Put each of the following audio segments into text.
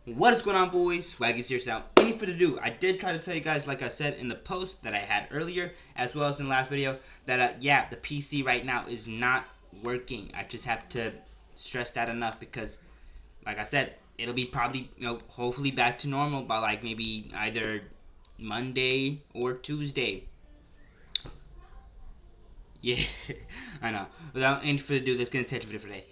What is going on, boys? Swaggy's here. Now, any further ado, I did try to tell you guys, like I said in the post that I had earlier, as well as in the last video, that yeah, the PC right now is not working. I just have to stress that enough because, like I said, it'll be probably, hopefully back to normal by like maybe either Monday or Tuesday. Yeah, I know. Without any further ado, let's get into the video for today.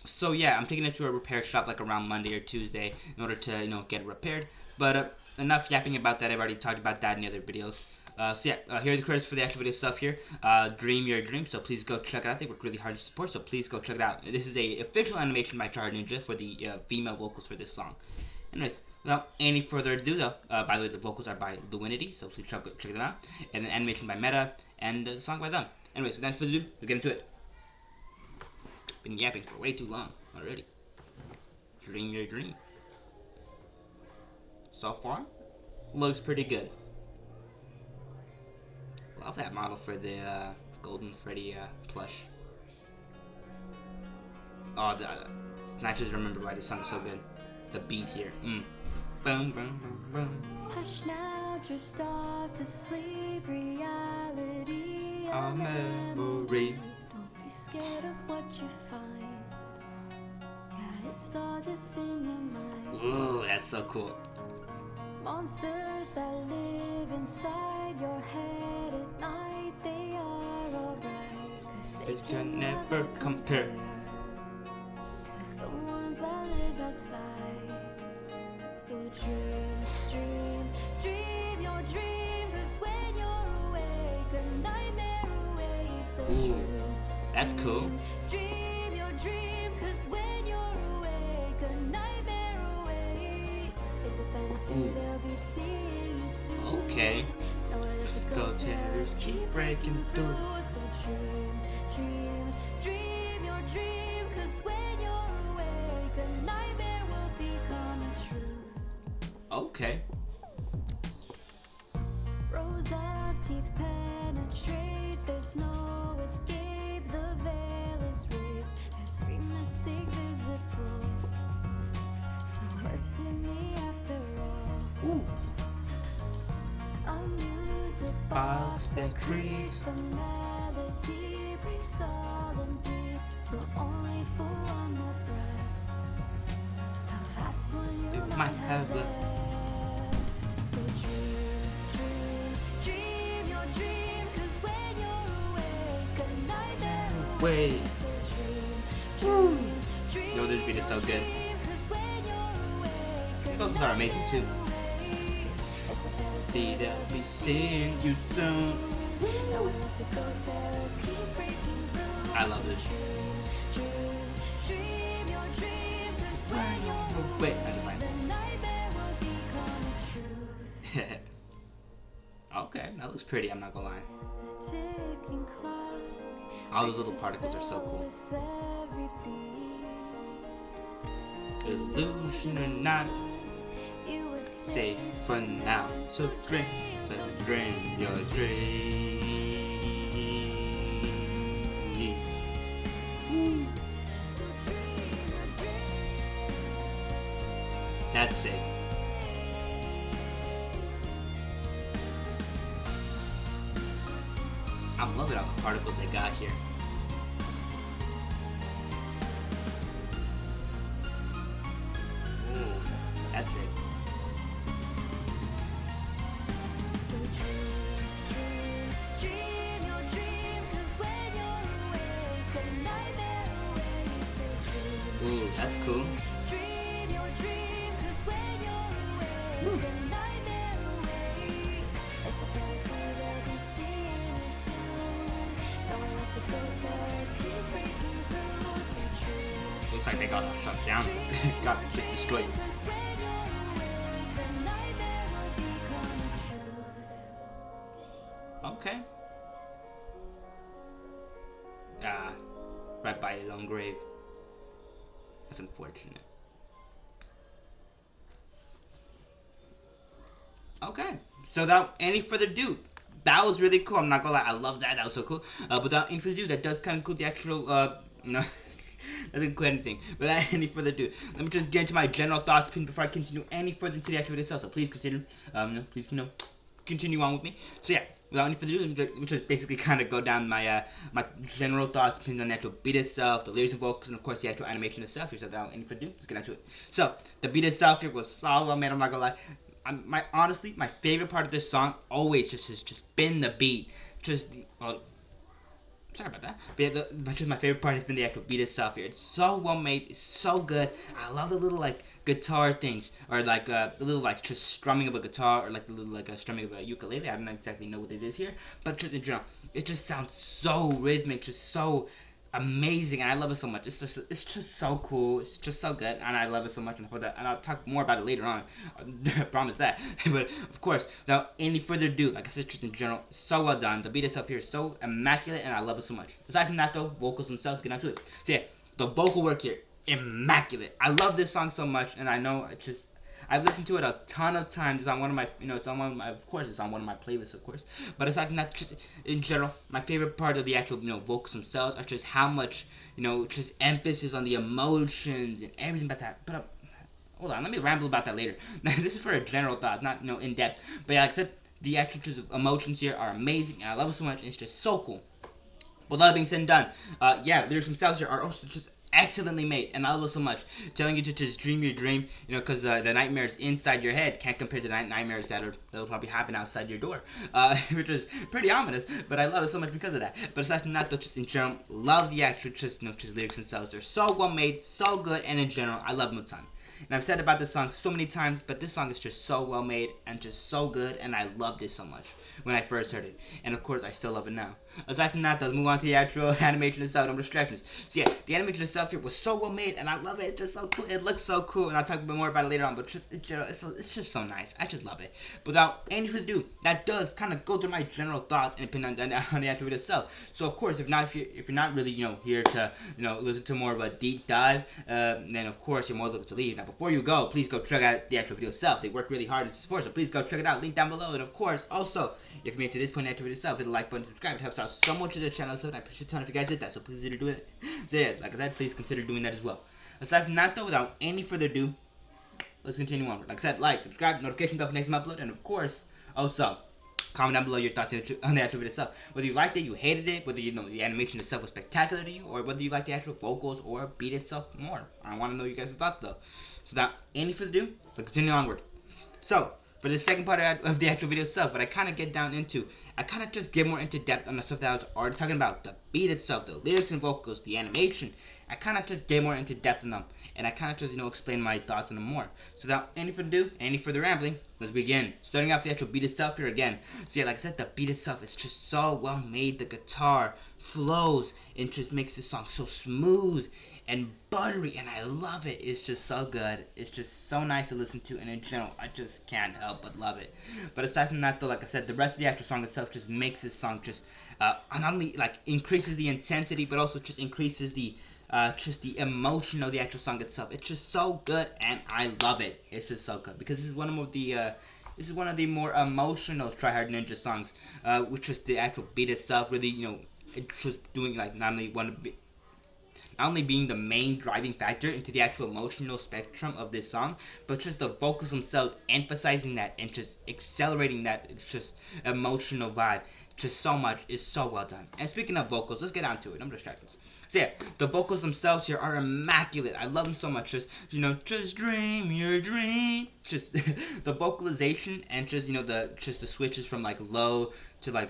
So yeah, I'm taking it to a repair shop like around Monday or Tuesday in order to get it repaired. But enough yapping about that. I've already talked about that in the other videos. So yeah, here are the credits for the actual video stuff here. Dream Your Dream, so please go check it out. They work really hard to support, so please go check it out. This is a official animation by tryhardninja for the female vocals for this song. Anyways, without any further ado though, by the way, the vocals are by Luinity, so please check them out. And then animation by Meta, and the song by them. Anyways, without further ado, let's get into it. Been yapping for way too long already. Dream Your Dream. So far, looks pretty good. Love that model for the golden Freddy plush. Oh, I just remember why this song is so good. The beat here. Boom, boom, boom, boom. Hush now, drift off to sleep. Reality, our memory. Don't be scared of what you find. Yeah, it's all just in your mind. Ooh, that's so cool. Monsters that live inside your head at night, they are alright, 'cause they can never compare to the ones that live outside. So dream, dream, dream your dream, 'cause when you're awake, a nightmare awaits. So dream, that's cool. Dream your dream, 'cause when you're awake, a nightmare awaits. It's a fantasy, they'll be seeing you soon. Okay. Nowhere to go, terrors keep breaking through. So dream, dream, dream your dream, 'cause when you're awake, a nightmare will become a truth. Okay. Rows of teeth penetrate, there's no escape, the veil is raised, every mistake visible. So what's in me after all? Ooh. A music box that creaks, the melody breaks solemn peace, but only for one more breath. The last one you might have left. So dream, dream, dream your dream, 'cause when you're awake, a nightmare awaits. So dream, dream, dream. Yo, this beat is so good. These vocals are amazing too. See, they'll be seeing you soon. I love this. Wait, I didn't mind. Okay, that looks pretty, I'm not gonna lie. All those little particles are so cool. Illusion or not, safe for now. So dream your dream. That's it. I'm loving all the particles they got here. Ooh, that's it. So dream, dream your dream, 'cause when you're awake, a nightmare awaits. So dream, ooh, that's cool. Dream your dream, 'cause when you're awake, a nightmare awaits. It's a fantasy, they'll be seeing you soon. Nowhere to go, terrors keep breaking through. So dream. Looks like they got shut down. Got just destroyed. Okay. Right by his own grave. That's unfortunate. Okay. So without any further ado, that was really cool. I'm not gonna lie, I love that. That was so cool. Without any further ado, that does kind of include the actual, Doesn't include anything. Without any further ado, let me just get into my general thoughts before I continue any further into the activity itself. So please continue, please continue on with me. So yeah, without any further ado, let me just basically kind of go down my my general thoughts, opinions on the actual beat itself, the lyrics and vocals, and of course the actual animation itself. So without any further ado, let's get into it. So the beat itself here was so well made. I'm not gonna lie. Honestly, my favorite part of this song always has just been the beat. Sorry about that. But yeah, just my favorite part has been the actual beat itself here. It's so well made. It's so good. I love the little like guitar things, or like the little like just strumming of a guitar, or like the little like strumming of a ukulele. I don't exactly know what it is here, but just in general, it just sounds so rhythmic, just so amazing, and I love it so much. It's just so cool. It's just so good, and I love it so much. And I'll talk more about it later on. I promise that. But of course, without any further ado, like I said, just in general, so well done. The beat itself here is so immaculate, and I love it so much. Aside from that, though, vocals themselves, get onto it. So yeah, the vocal work here, immaculate. I love this song so much, and I know I've listened to it a ton of times. It's on one of my, it's on one of my, of course, it's on one of my playlists, of course. But aside from that, just in general, my favorite part of the actual, vocals themselves are just how much, just emphasis on the emotions and everything about that. But hold on, let me ramble about that later. Now, this is for a general thought, not, in depth. But yeah, like I said, the actual just emotions here are amazing, and I love it so much. And it's just so cool. With all that being said and done, lyrics themselves here are also just excellently made, and I love it so much. Telling you to just dream your dream, because the nightmares inside your head can't compare to the nightmares that'll probably happen outside your door, which is pretty ominous. But I love it so much because of that. But aside from that, though, just in general, love the actual just lyrics themselves. They're so well made, so good, and in general, I love them a ton. And I've said about this song so many times, but this song is just so well made and just so good, and I loved it so much when I first heard it. And of course, I still love it now. Aside from that, though, let's move on to the actual animation itself, no distractions. So yeah, the animation itself here was so well made, and I love it. It's just so cool. It looks so cool, and I'll talk a bit more about it later on, but just in general, it's just so nice. I just love it. Without any further ado, that does kind of go through my general thoughts and opinion on the actual video itself. So of course, if you're not really, here to, listen to more of a deep dive, then of course, you're more likely to leave. Now, before you go, please go check out the actual video itself. They work really hard to support, so please go check it out. Link down below. And of course, also, if you made it to this point in the actual video itself, hit the like button, subscribe. It helps out so much to the channel, so I appreciate a ton if you guys did that, so please consider doing it. So yeah, like I said, please consider doing that as well. Aside from that, though, without any further ado, let's continue on. Like I said, like, subscribe, notification bell for next time upload, and of course, also, comment down below your thoughts on the actual video itself. Whether you liked it, you hated it, whether the animation itself was spectacular to you, or whether you liked the actual vocals or beat itself more. I want to know your guys' thoughts, though. So without any further ado, let's continue onward. So, for the second part of the actual video itself, what I kind of get down into, I kind of just get more into depth on the stuff that I was already talking about. The beat itself, the lyrics and vocals, the animation. I kind of just get more into depth on them. And I kind of just, explain my thoughts on them more. So without any further ado, any further rambling, let's begin. Starting off the actual beat itself here again. So yeah, like I said, the beat itself is just so well made. The guitar flows and just makes the song so smooth and buttery, and I love it. It's just so good. It's just so nice to listen to, and in general, I just can't help but love it. But aside from that, though, like I said, the rest of the actual song itself just makes this song just not only like increases the intensity, but also just increases the emotion of the actual song itself. It's just so good, and I love it. It's just so good because this is one of the more emotional Try Hard Ninja songs, which is the actual beat itself. Really, it's just doing like not only being the main driving factor into the actual emotional spectrum of this song, but just the vocals themselves emphasizing that and just accelerating that. It's just emotional vibe. Just so much is so well done. And speaking of vocals, let's get on to it. No distractions. So yeah, the vocals themselves here are immaculate. I love them so much. Just just dream your dream. Just the vocalization and just the switches from like low to like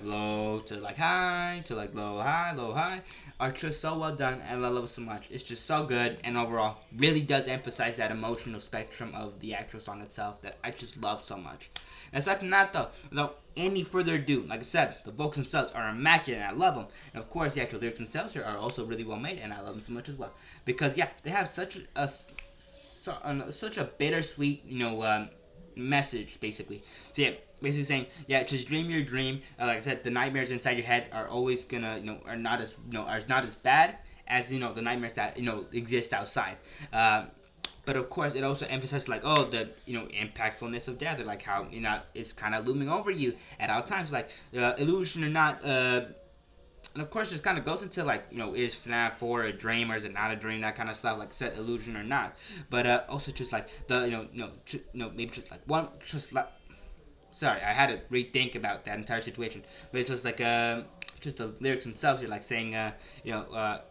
high to like low high are just so well done, and I love it so much. It's just so good, and overall really does emphasize that emotional spectrum of the actual song itself that I just love so much. And aside from that, though, without any further ado, like I said, the vocals themselves are immaculate, and I love them. And of course, the actual lyrics themselves are also really well made, and I love them so much as well. Because yeah, they have such a bittersweet, message basically. So yeah, basically saying, yeah, just dream your dream. Like I said, the nightmares inside your head are always gonna, are not as bad as the nightmares that exist outside. But of course, it also emphasizes like, oh, the impactfulness of death, or like how it's kind of looming over you at all times, like illusion or not. And of course, this kind of goes into like, is FNAF 4 a dream or is it not a dream? That kind of stuff, like set illusion or not. But also just like the maybe just like one just like. Sorry, I had to rethink about that entire situation. But it's just like just the lyrics themselves. You're like saying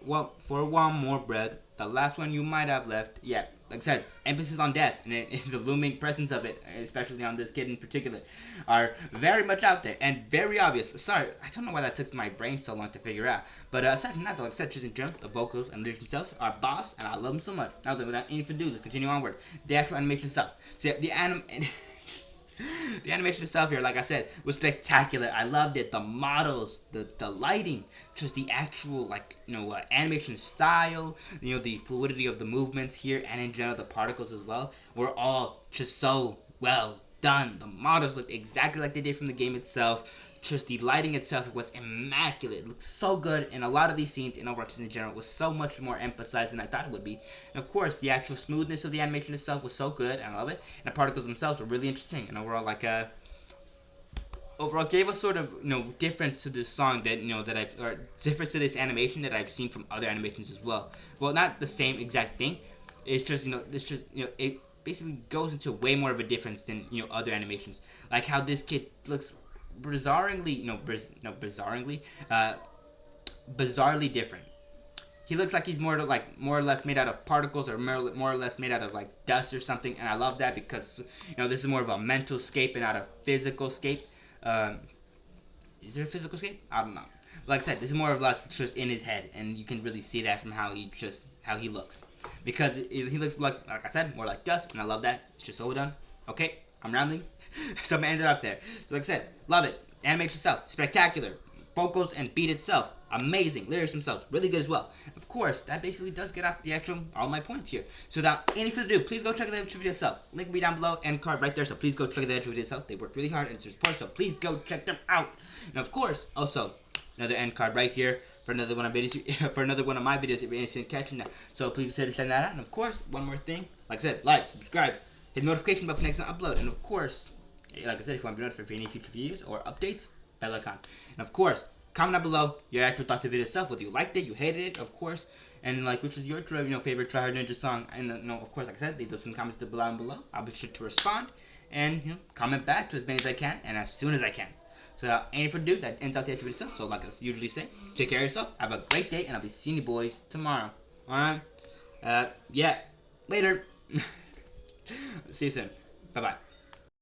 well, for one more breath, the last one you might have left. Yeah, like I said, emphasis on death and the looming presence of it, especially on this kid in particular, are very much out there and very obvious. Sorry, I don't know why that took my brain so long to figure out. But aside from that, like I said, just in general, the vocals and lyrics themselves are boss, and I love them so much. Now, without any further ado, let's continue onward. The actual animation itself. So yeah, the animation itself here, like I said, was spectacular. I loved it. The models, the lighting, just the actual animation style, the fluidity of the movements here, and in general the particles as well, were all just so well done. The models looked exactly like they did from the game itself. Just the lighting itself was immaculate. It looked so good, and a lot of these scenes in Overwatch in general was so much more emphasized than I thought it would be. And of course, the actual smoothness of the animation itself was so good, and I love it. And the particles themselves were really interesting, and overall, overall gave a sort of difference to this song or difference to this animation that I've seen from other animations as well. Well, not the same exact thing. It's just it basically goes into way more of a difference than other animations, like how this kid looks bizarrely different. He looks like he's more or less made out of particles, or more or less made out of like dust or something, and I love that because this is more of a mental scape and not a physical scape. Is there a physical scape? I don't know. Like I said, this is more or less just in his head, and you can really see that from how he looks, because he looks like I said, more like dust, and I love that. It's just overdone. Okay, I'm rambling. So I'm gonna end it up there. So like I said, love it. Animation itself, spectacular. Vocals and beat itself, amazing. Lyrics themselves, really good as well. Of course, that basically does get off the actual all my points here. So without any further ado, please go check out the video itself. Link will be down below and card right there. So please go check out the video itself. They worked really hard and it's support. So please go check them out. And of course, also another end card right here for another one of my videos if you're interested in catching that. So please consider sending that out. And of course, one more thing. Like I said, like, subscribe, hit the notification bell for next upload. And of course, like I said, if you want to be notified for any future videos or updates, bell icon. And of course, comment down below your actual thoughts of the video itself, whether you liked it, you hated it, of course, and which is your favorite Try Hard Ninja song. And of course, like I said, leave those in the comments down below. I'll be sure to respond and comment back to as many as I can and as soon as I can. So any further ado, that ends out the actual video itself. So like I usually say, take care of yourself, have a great day, and I'll be seeing you boys tomorrow. Alright? Yeah. Later. See you soon. Bye bye.